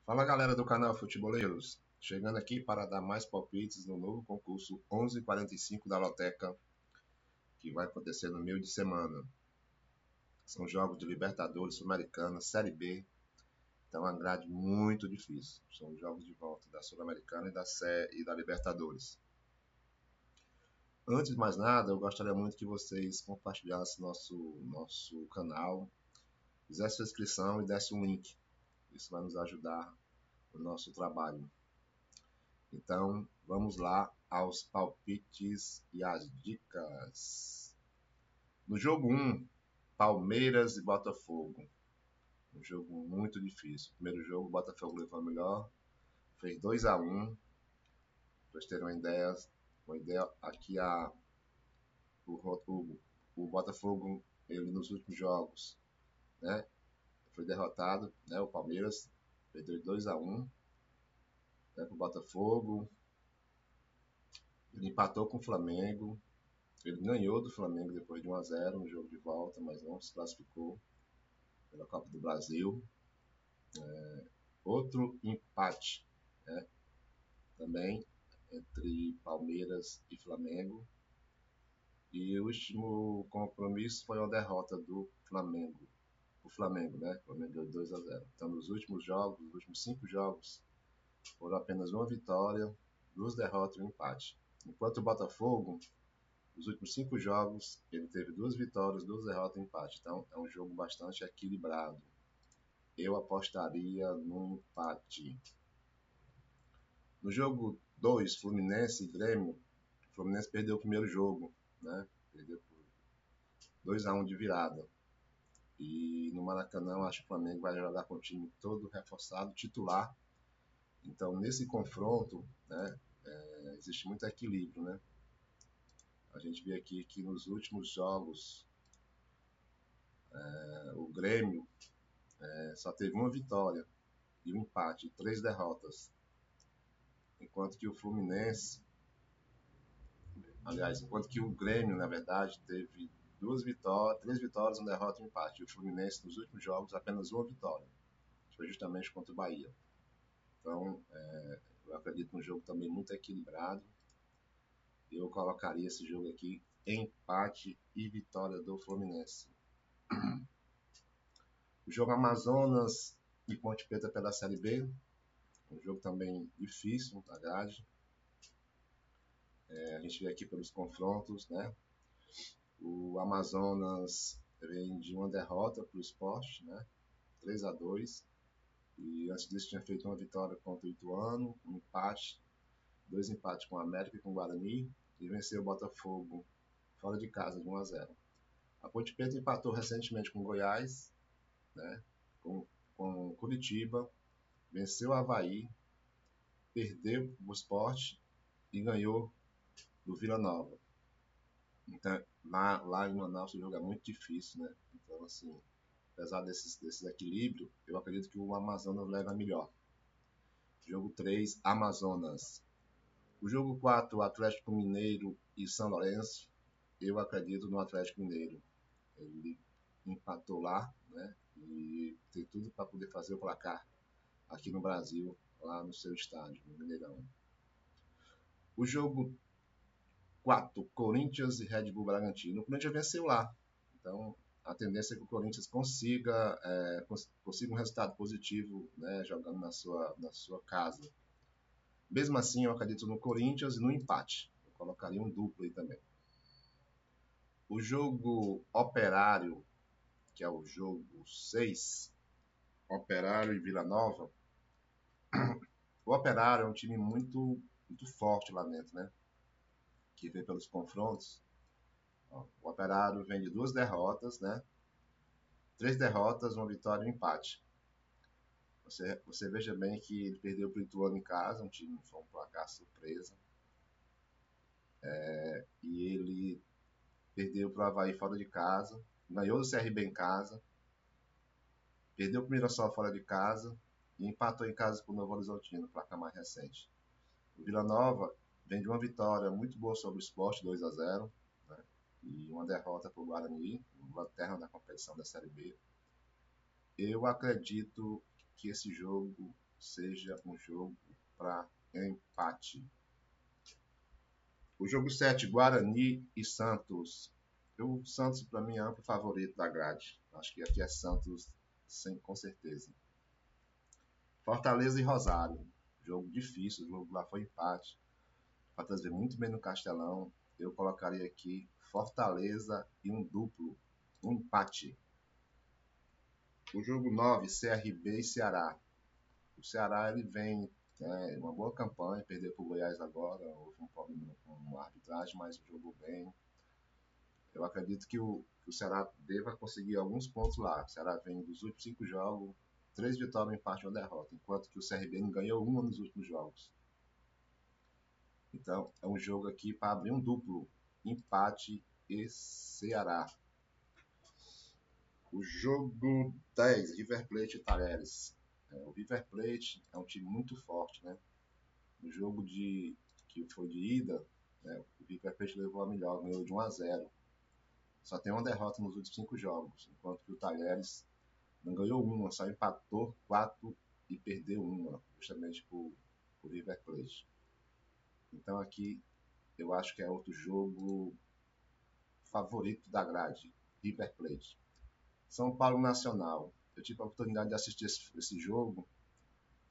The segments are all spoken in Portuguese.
Fala galera do canal Futeboleiros, chegando aqui para dar mais palpites no novo concurso 1145 da Loteca, que vai acontecer no meio de semana. São jogos de Libertadores, Sul-Americana, Série B, então é uma grade muito difícil. São jogos de volta da Sul-Americana e da Libertadores. Antes de mais nada, eu gostaria muito que vocês compartilhassem nosso canal, fizessem sua inscrição e dessem um link. Isso vai nos ajudar no nosso trabalho. Então, vamos lá aos palpites e as dicas. No jogo 1, Palmeiras e Botafogo. Um jogo muito difícil. Primeiro jogo, o Botafogo levou melhor. Fez 2-1. Para vocês terem uma ideia aqui o Botafogo, ele nos últimos jogos, né, foi derrotado, né, o Palmeiras perdeu 2-1, né, para o Botafogo. Ele empatou com o Flamengo. Ele ganhou do Flamengo depois de 1-0 no jogo de volta, mas não se classificou pela Copa do Brasil. Outro empate, né, também entre Palmeiras e Flamengo. E o último compromisso foi uma derrota do Flamengo. O Flamengo, né? O Flamengo deu 2-0. Então, nos últimos jogos, nos últimos 5 jogos, foram apenas uma vitória, 2 derrotas e um empate. Enquanto o Botafogo, nos últimos 5 jogos, ele teve 2 vitórias, 2 derrotas e um empate. Então, é um jogo bastante equilibrado. Eu apostaria no empate. No jogo 2, Fluminense e Grêmio, o Fluminense perdeu o primeiro jogo, né? Perdeu por 2-1 de virada. E no Maracanã, acho que o Flamengo vai jogar com o time todo reforçado, titular. Então, nesse confronto, né, existe muito equilíbrio, né? A gente vê aqui que nos últimos jogos, o Grêmio só teve uma vitória e um empate, 3 derrotas. Enquanto que o Fluminense, enquanto que o Grêmio, na verdade, teve 3 vitórias, uma derrota e um empate. E o Fluminense, nos últimos jogos, apenas uma vitória. Foi justamente contra o Bahia. Então, eu acredito num jogo também muito equilibrado. Eu colocaria esse jogo aqui empate e vitória do Fluminense. O jogo Amazonas e Ponte Preta pela Série B. Um jogo também difícil na grade. A gente vê aqui pelos confrontos, né? O Amazonas vem de uma derrota para o Sport, né? 3-2. E antes disso tinha feito uma vitória contra o Ituano, um empate, 2 empates com o América e com o Guarani, e venceu o Botafogo fora de casa de 1-0. A Ponte Preta empatou recentemente com o Goiás, né? com Curitiba, venceu o Avaí, perdeu o Sport e ganhou do Vila Nova. Então, lá em Manaus o jogo é muito difícil, né? Então, assim, apesar desses equilíbrios, eu acredito que o Amazonas leva melhor. Jogo 3, Amazonas. O jogo 4, Atlético Mineiro e São Lourenço. Eu acredito no Atlético Mineiro. Ele empatou lá, né? E tem tudo para poder fazer o placar aqui no Brasil, lá no seu estádio, no Mineirão. O jogo 4, Corinthians e Red Bull Bragantino. O Corinthians venceu lá. Então, a tendência é que o Corinthians consiga um resultado positivo, né, jogando na sua casa. Mesmo assim, eu acredito no Corinthians e no empate. Eu colocaria um duplo aí também. O jogo Operário, que é o jogo 6, Operário e Vila Nova. O Operário é um time muito, muito forte lá dentro, né? Que vem pelos confrontos. O Operário vem de 2 derrotas, né? 3 derrotas, uma vitória e um empate. Você veja bem que ele perdeu para o Ituano em casa, um time foi um placar surpresa. E ele perdeu para o Avaí fora de casa, ganhou do CRB em casa, perdeu para o Mirassol fora de casa e empatou em casa com o Novo Horizontino, placar mais recente. O Vila Nova vem de uma vitória muito boa sobre o Sport, 2-0, né? E uma derrota para o Guarani, lanterna da competição da Série B. Eu acredito que esse jogo seja um jogo para empate. O jogo 7, Guarani e Santos. O Santos, para mim, é o amplo favorito da grade. Acho que aqui é Santos, com certeza. Fortaleza e Rosário. Jogo difícil, o jogo lá foi empate. Fortaleza veio muito bem no Castelão. Eu colocaria aqui Fortaleza e um duplo, um empate. O jogo 9, CRB e Ceará. O Ceará ele vem uma boa campanha, perdeu para o Goiás agora, houve um problema com a arbitragem, mas jogou bem. Eu acredito que o Ceará deva conseguir alguns pontos lá. O Ceará vem dos últimos 5 jogos, 3 vitórias, um empate e uma derrota, enquanto que o CRB não ganhou uma nos últimos jogos. Então, é um jogo aqui para abrir um duplo, empate e Ceará. O jogo 10, River Plate e Talheres. O River Plate é um time muito forte, né? No jogo que foi de ida, né, o River Plate levou a melhor, ganhou de 1-0. Só tem uma derrota nos últimos 5 jogos, enquanto que o Talheres não ganhou uma, só empatou 4 e perdeu uma, justamente por River Plate. Então aqui eu acho que é outro jogo favorito da grade, River Plate. São Paulo Nacional. Eu tive a oportunidade de assistir esse jogo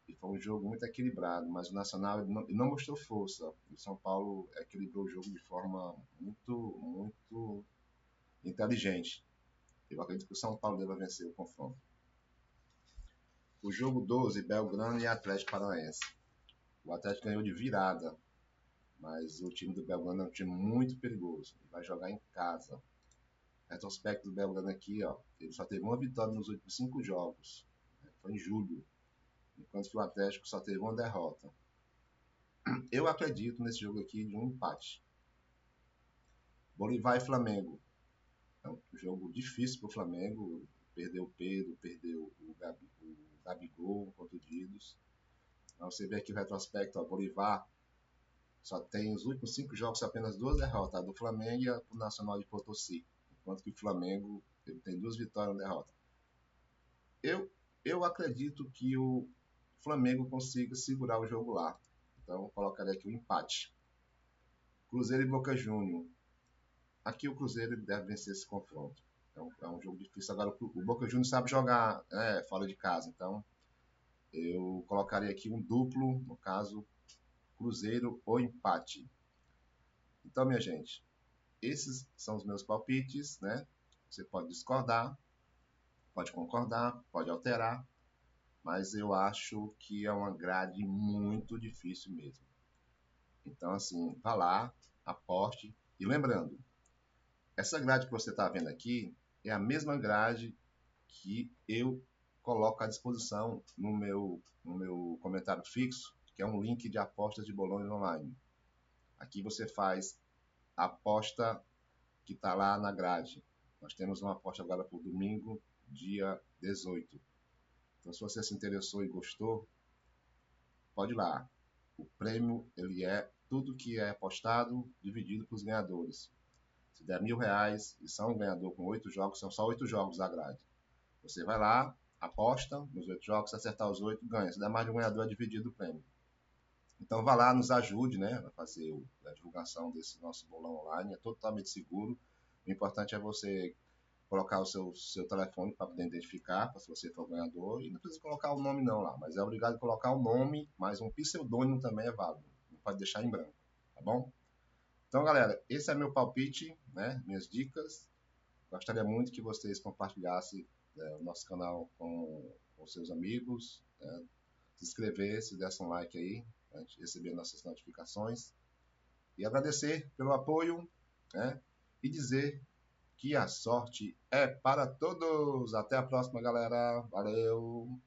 e foi um jogo muito equilibrado, mas o Nacional não mostrou força. O São Paulo equilibrou o jogo de forma muito inteligente. Eu acredito que o São Paulo deva vencer o confronto. O jogo 12, Belgrano e Atlético Paranaense. O Atlético ganhou de virada, mas o time do Belgrano é um time muito perigoso. Ele vai jogar em casa. Retrospecto do Belgrano aqui, ó, ele só teve uma vitória nos últimos 5 jogos. Foi em julho. Enquanto que o Atlético só teve uma derrota. Eu acredito nesse jogo aqui de um empate. Bolívar e Flamengo. É um jogo difícil para o Flamengo. Perdeu o Pedro, perdeu o Gabigol, contundidos. Então você vê aqui o retrospecto, o Bolívar só tem os últimos 5 jogos apenas 2 derrotas, a do Flamengo e a do Nacional de Potosí. Enquanto que o Flamengo ele tem 2 vitórias e uma derrota. Eu acredito que o Flamengo consiga segurar o jogo lá. Então eu colocaria aqui um empate. Cruzeiro e Boca Juniors. Aqui o Cruzeiro deve vencer esse confronto. Então, é um jogo difícil. Agora o Boca Juniors sabe jogar fora de casa. Então eu colocaria aqui um duplo, no caso, Cruzeiro ou empate. Então, minha gente, esses são os meus palpites, né? Você pode discordar, pode concordar, pode alterar, mas eu acho que é uma grade muito difícil mesmo. Então, assim, vá lá, aposte. E lembrando, essa grade que você está vendo aqui é a mesma grade que eu coloco à disposição no meu comentário fixo, que é um link de apostas de bolões online. Aqui você faz a aposta que está lá na grade. Nós temos uma aposta agora para o domingo, dia 18. Então, se você se interessou e gostou, pode ir lá. O prêmio ele é tudo que é apostado dividido para os ganhadores. Se der R$1.000 e são um ganhador com 8 jogos, são só 8 jogos da grade. Você vai lá, aposta nos 8 jogos, se acertar os 8, ganha. Se der mais de um ganhador, é dividido o prêmio. Então vá lá, nos ajude, né, a fazer a divulgação desse nosso bolão online. É totalmente seguro. O importante é você colocar o seu telefone para poder identificar, se você for ganhador, e não precisa colocar o nome não lá, mas é obrigado a colocar o nome, mas um pseudônimo também é válido, não pode deixar em branco, tá bom? Então, galera, esse é meu palpite, né, minhas dicas. Gostaria muito que vocês compartilhassem o nosso canal com seus amigos, né, se inscrevesse, desse um like aí, para a gente receber nossas notificações, e agradecer pelo apoio, né, e dizer que a sorte é para todos. Até a próxima, galera. Valeu!